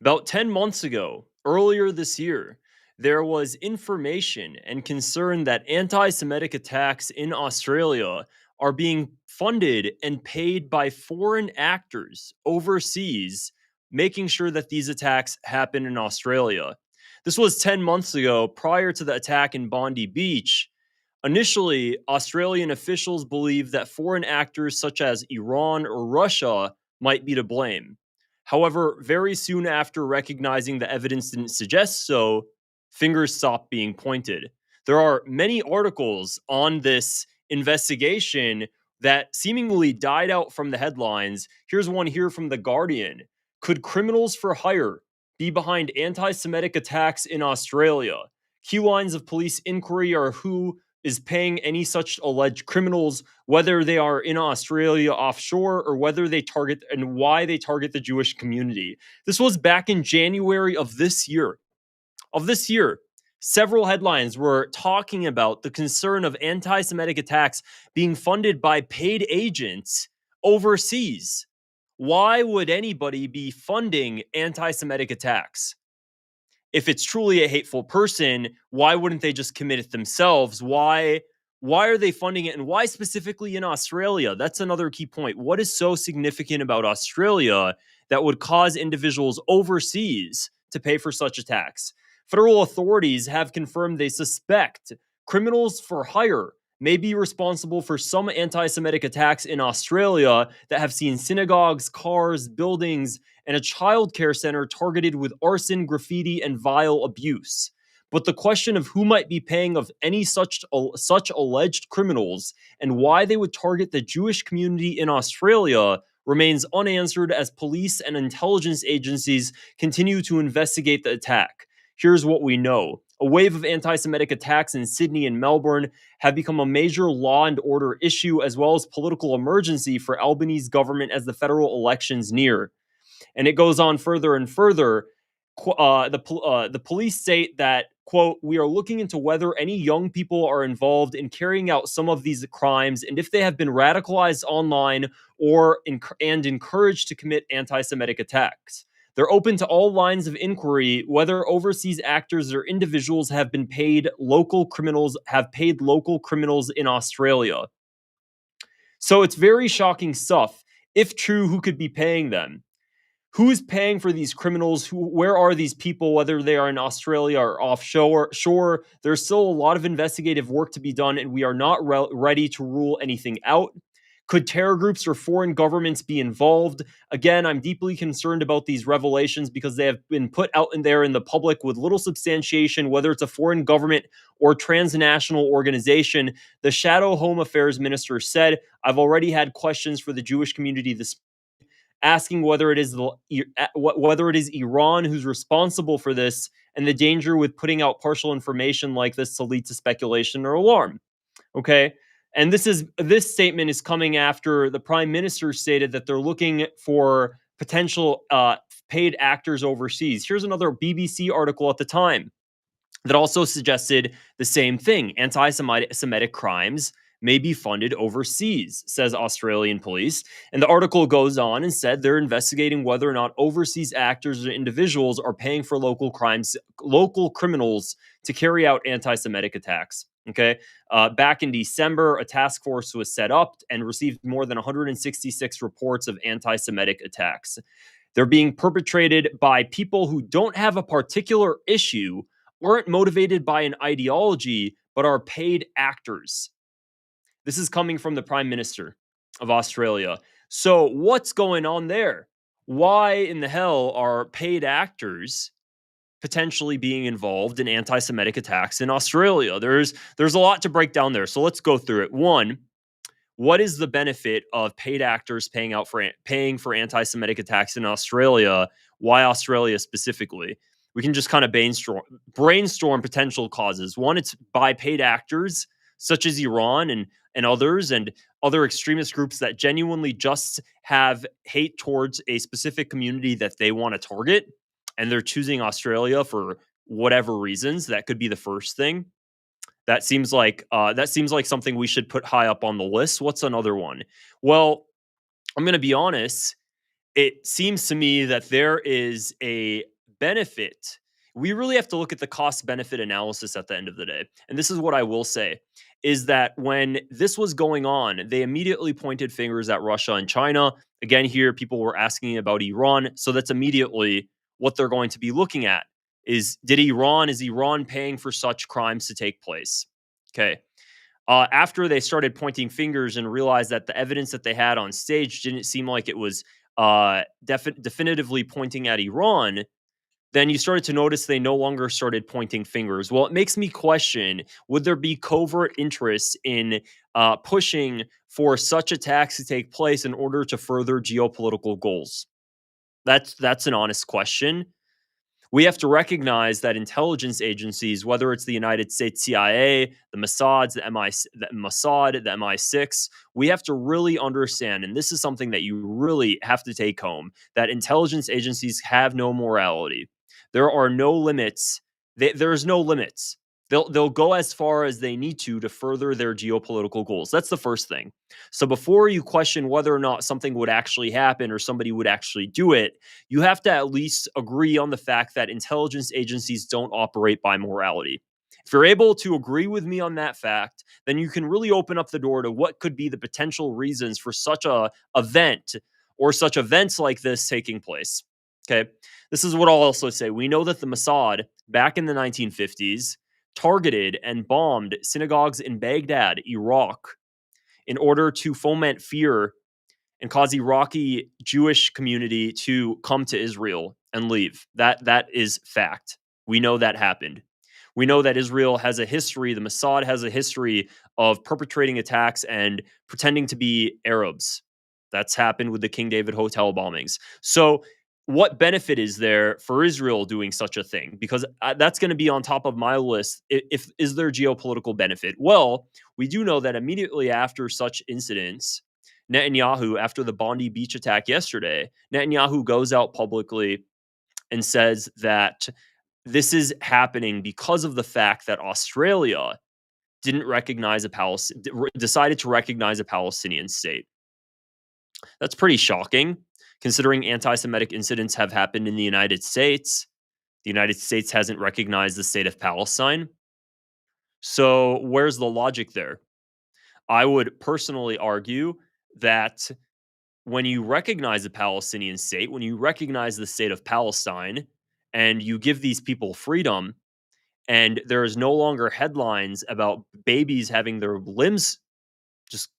About 10 months ago, earlier this year, there was information and concern that anti Semitic attacks in Australia are being funded and paid by foreign actors overseas, making sure that these attacks happen in Australia. This was 10 months ago, prior to the attack in Bondi Beach. Initially, Australian officials believed that foreign actors such as Iran or Russia might be to blame. However, very soon after recognizing the evidence didn't suggest so, fingers stopped being pointed. There are many articles on this investigation that seemingly died out from the headlines. Here's one here from The Guardian. Could criminals for hire be behind anti Semitic attacks in Australia? Key lines of police inquiry are who is paying any such alleged criminals, whether they are in Australia offshore or whether they target and why they target the Jewish community. This was back in January of this year. Several headlines were talking about the concern of anti Semitic attacks being funded by paid agents overseas. Why would anybody be funding anti Semitic attacks? If it's truly a hateful person, why wouldn't they just commit it themselves? Why are they funding it, and why specifically in Australia? That's another key point. What is so significant about Australia that would cause individuals overseas to pay for such attacks? Federal authorities have confirmed they suspect criminals for hire may be responsible for some anti-Semitic attacks in Australia that have seen synagogues, cars, buildings, and a childcare center targeted with arson, graffiti, and vile abuse. But the question of who might be paying of any such alleged criminals and why they would target the Jewish community in Australia remains unanswered as police and intelligence agencies continue to investigate the attack. Here's what we know. A wave of anti-Semitic attacks in Sydney and Melbourne have become a major law and order issue as well as political emergency for Albanese government as the federal elections near. And it goes on further and further. The police state that, quote, we are looking into whether any young people are involved in carrying out some of these crimes and if they have been radicalized online and encouraged to commit anti-Semitic attacks. They're open to all lines of inquiry, whether overseas actors or individuals have paid local criminals in Australia. So it's very shocking stuff. If true, who could be paying them? Who's paying for these criminals? Where are these people, whether they are in Australia or offshore? Sure, there's still a lot of investigative work to be done, and we are not ready to rule anything out. Could terror groups or foreign governments be involved? Again, I'm deeply concerned about these revelations because they have been put out in there in the public with little substantiation, whether it's a foreign government or transnational organization. The Shadow Home Affairs Minister said, I've already had questions for the Jewish community this asking whether it is Iran who's responsible for this and the danger with putting out partial information like this to lead to speculation or alarm. Okay? And this statement is coming after the prime minister stated that they're looking for potential paid actors overseas. Here's another BBC article at the time that also suggested the same thing. Anti-Semitic crimes may be funded overseas, says Australian police. And the article goes on and said they're investigating whether or not overseas actors or individuals are paying for local criminals to carry out anti-Semitic attacks. Okay. Back in December, a task force was set up and received more than 166 reports of anti-Semitic attacks. They're being perpetrated by people who don't have a particular issue, aren't motivated by an ideology, but are paid actors. This is coming from the Prime Minister of Australia. So what's going on there? Why in the hell are paid actors potentially being involved in anti-Semitic attacks in Australia? There's a lot to break down there. So let's go through it. One, what is the benefit of paid actors paying for anti-Semitic attacks in Australia? Why Australia specifically? We can just kind of brainstorm potential causes. One, it's by paid actors such as Iran and others and other extremist groups that genuinely just have hate towards a specific community that they want to target, and they're choosing Australia for whatever reasons. That could be the first thing. That seems like something we should put high up on the list. What's another one? Well, I'm going to be honest. it seems to me that there is a benefit. We really have to look at the cost benefit analysis at the end of the day. And this is what I will say is that when this was going on, they immediately pointed fingers at Russia and China. Again, here people were asking about Iran. So that's immediately what they're going to be looking at is Iran paying for such crimes to take place? Okay. After they started pointing fingers and realized that the evidence that they had on stage didn't seem like it was definitively pointing at Iran, then you started to notice they no longer started pointing fingers. Well, it makes me question, would there be covert interest in pushing for such attacks to take place in order to further geopolitical goals? That's an honest question. We have to recognize that intelligence agencies, whether it's the United States CIA, the Mossad, the MI6, we have to really understand, and this is something that you really have to take home, that intelligence agencies have no morality. There are no limits. There's no limits. They'll go as far as they need to further their geopolitical goals. That's the first thing. So before you question whether or not something would actually happen or somebody would actually do it, you have to at least agree on the fact that intelligence agencies don't operate by morality. If you're able to agree with me on that fact, then you can really open up the door to what could be the potential reasons for such a event or such events like this taking place. Okay. This is what I'll also say. We know that the Mossad back in the 1950s targeted and bombed synagogues in Baghdad, Iraq, in order to foment fear and cause Iraqi Jewish community to come to Israel and leave. That is fact. We know that happened. We know that Israel has a history, the Mossad has a history of perpetrating attacks and pretending to be Arabs. That's happened with the King David Hotel bombings. So, what benefit is there for Israel doing such a thing? Because that's going to be on top of my list. If is there geopolitical benefit? Well, we do know that immediately after such incidents, Netanyahu, after the Bondi Beach attack yesterday, Netanyahu goes out publicly and says that this is happening because of the fact that Australia didn't recognize decided to recognize a Palestinian state. That's pretty shocking, considering anti-Semitic incidents have happened in the United States. The United States hasn't recognized the state of Palestine. So where's the logic there? I would personally argue that when you recognize a Palestinian state, when you recognize the state of Palestine, and you give these people freedom, and there is no longer headlines about babies having their limbs just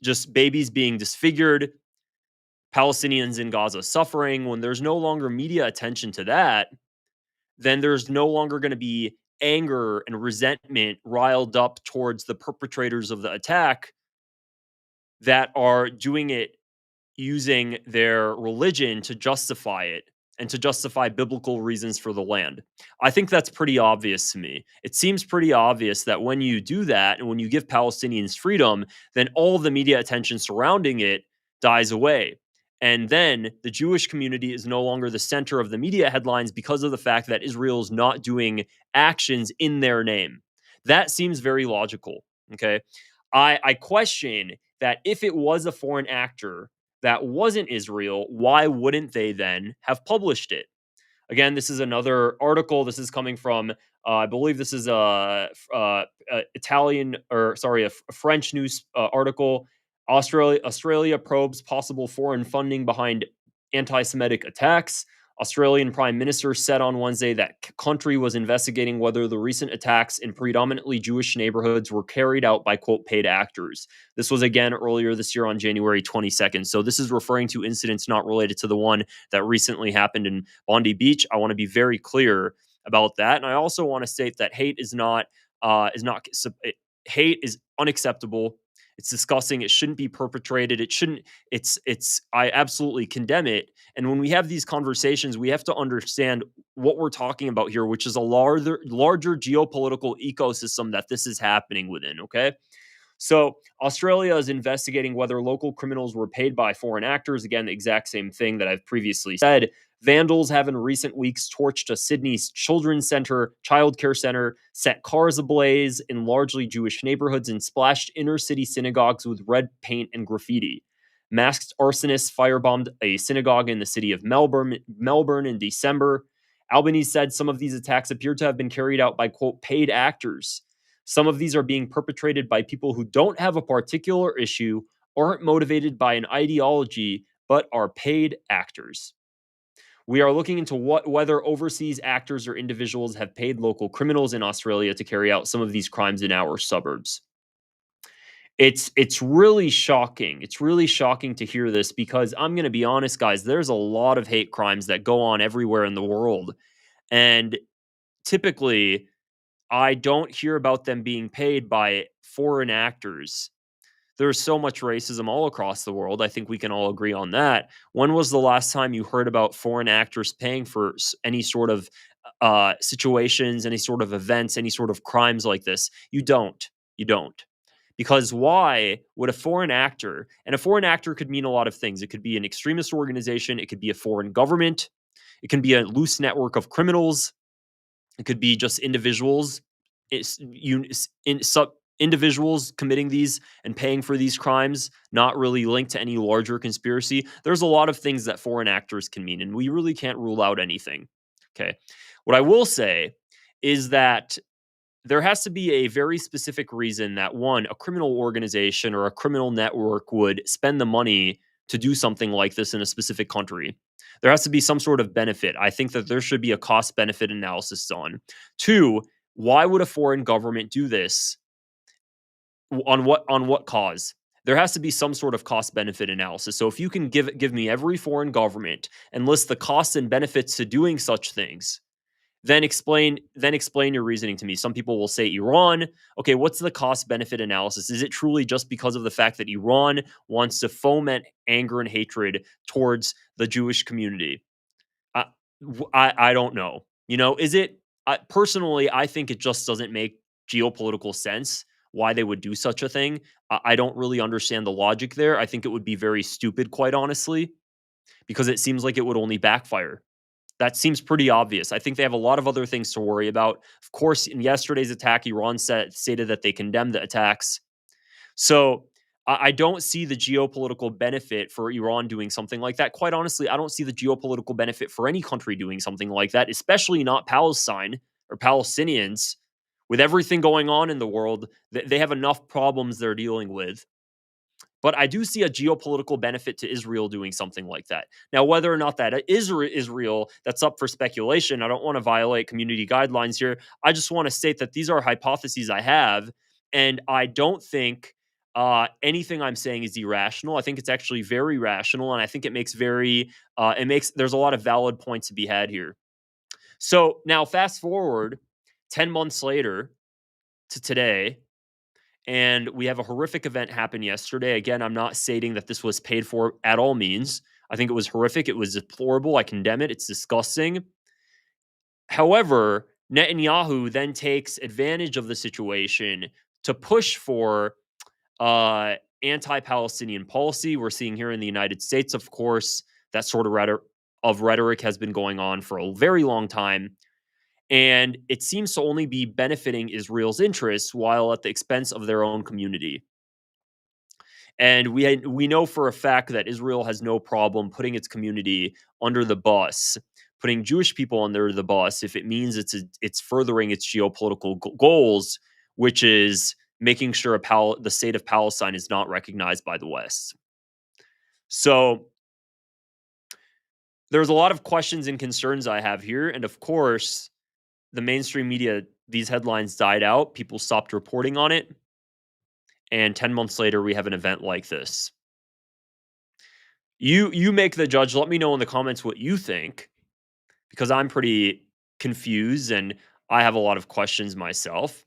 just babies being disfigured, Palestinians in Gaza suffering, when there's no longer media attention to that, then there's no longer going to be anger and resentment riled up towards the perpetrators of the attack that are doing it using their religion to justify it and to justify biblical reasons for the land. I think that's pretty obvious to me. It seems pretty obvious that when you do that and when you give Palestinians freedom, then all the media attention surrounding it dies away. And then the Jewish community is no longer the center of the media headlines because of the fact that Israel is not doing actions in their name. That seems very logical. Okay. I question that if it was a foreign actor that wasn't Israel, why wouldn't they then have published it? Again, this is another article. This is coming from, I believe this is a Italian or sorry, a French news article. Australia probes possible foreign funding behind anti-Semitic attacks. Australian Prime Minister said on Wednesday that country was investigating whether the recent attacks in predominantly Jewish neighborhoods were carried out by, quote, paid actors. This was again earlier this year on January 22nd. So this is referring to incidents not related to the one that recently happened in Bondi Beach. I want to be very clear about that. And I also want to state that hate hate is unacceptable. It's disgusting. It shouldn't be perpetrated. It shouldn't. I absolutely condemn it. And when we have these conversations, we have to understand what we're talking about here, which is a larger geopolitical ecosystem that this is happening within. Okay. So Australia is investigating whether local criminals were paid by foreign actors. Again, the exact same thing that I've previously said. Vandals have in recent weeks torched a Sydney's children's center, childcare center, set cars ablaze in largely Jewish neighborhoods, and splashed inner city synagogues with red paint and graffiti. Masked arsonists firebombed a synagogue in the city of Melbourne in December. Albanese said some of these attacks appear to have been carried out by, quote, paid actors. Some of these are being perpetrated by people who don't have a particular issue, aren't motivated by an ideology, but are paid actors. We are looking into whether overseas actors or individuals have paid local criminals in Australia to carry out some of these crimes in our suburbs. It's really shocking. It's really shocking to hear this because I'm going to be honest, guys, there's a lot of hate crimes that go on everywhere in the world. And typically, I don't hear about them being paid by foreign actors. There's so much racism all across the world. I think we can all agree on that. When was the last time you heard about foreign actors paying for any sort of situations, any sort of events, any sort of crimes like this? You don't. You don't. Because why would a foreign actor, and a foreign actor could mean a lot of things. It could be an extremist organization, it could be a foreign government, it can be a loose network of criminals, it could be just individuals, individuals committing these and paying for these crimes, not really linked to any larger conspiracy. There's a lot of things that foreign actors can mean, and we really can't rule out anything. Okay. What I will say is that there has to be a very specific reason that one, a criminal organization or a criminal network would spend the money to do something like this in a specific country. There has to be some sort of benefit. I think that there should be a cost benefit analysis done. Two, why would a foreign government do this? On what cause? There has to be some sort of cost benefit analysis. So if you can give me every foreign government and list the costs and benefits to doing such things, then explain your reasoning to me. Some people will say Iran. Okay, what's the cost benefit analysis? Is it truly just because of the fact that Iran wants to foment anger and hatred towards the Jewish community? I I don't know. Is it personally? I think it just doesn't make geopolitical sense why they would do such a thing. I don't really understand the logic there. I think it would be very stupid, quite honestly, because it seems like it would only backfire. That seems pretty obvious. I think they have a lot of other things to worry about. Of course, in yesterday's attack, Iran stated that they condemned the attacks. So I don't see the geopolitical benefit for Iran doing something like that. Quite honestly, I don't see the geopolitical benefit for any country doing something like that, especially not Palestine or Palestinians. With everything going on in the world, they have enough problems they're dealing with. But I do see a geopolitical benefit to Israel doing something like that. Now, whether or not that is Israel, that's up for speculation. I don't want to violate community guidelines here. I just want to state that these are hypotheses I have, and I don't think anything I'm saying is irrational. I think it's actually very rational, and I think there's a lot of valid points to be had here. So now, fast forward 10 months later to today, and we have a horrific event happen yesterday. Again, I'm not stating that this was paid for at all means. I think it was horrific. It was deplorable. I condemn it. It's disgusting. However, Netanyahu then takes advantage of the situation to push for anti-Palestinian policy. We're seeing here in the United States, of course, that sort of rhetoric has been going on for a very long time. And it seems to only be benefiting Israel's interests while at the expense of their own community. And we know for a fact that Israel has no problem putting its community under the bus, putting Jewish people under the bus if it means it's furthering its geopolitical goals, which is making sure the state of Palestine is not recognized by the West. So there's a lot of questions and concerns I have here, and of course, the mainstream media, these headlines died out. People stopped reporting on it. And 10 months later, we have an event like this. You make the judge. Let me know in the comments what you think, because I'm pretty confused and I have a lot of questions myself.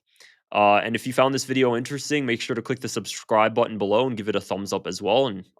And if you found this video interesting, make sure to click the subscribe button below and give it a thumbs up as well. And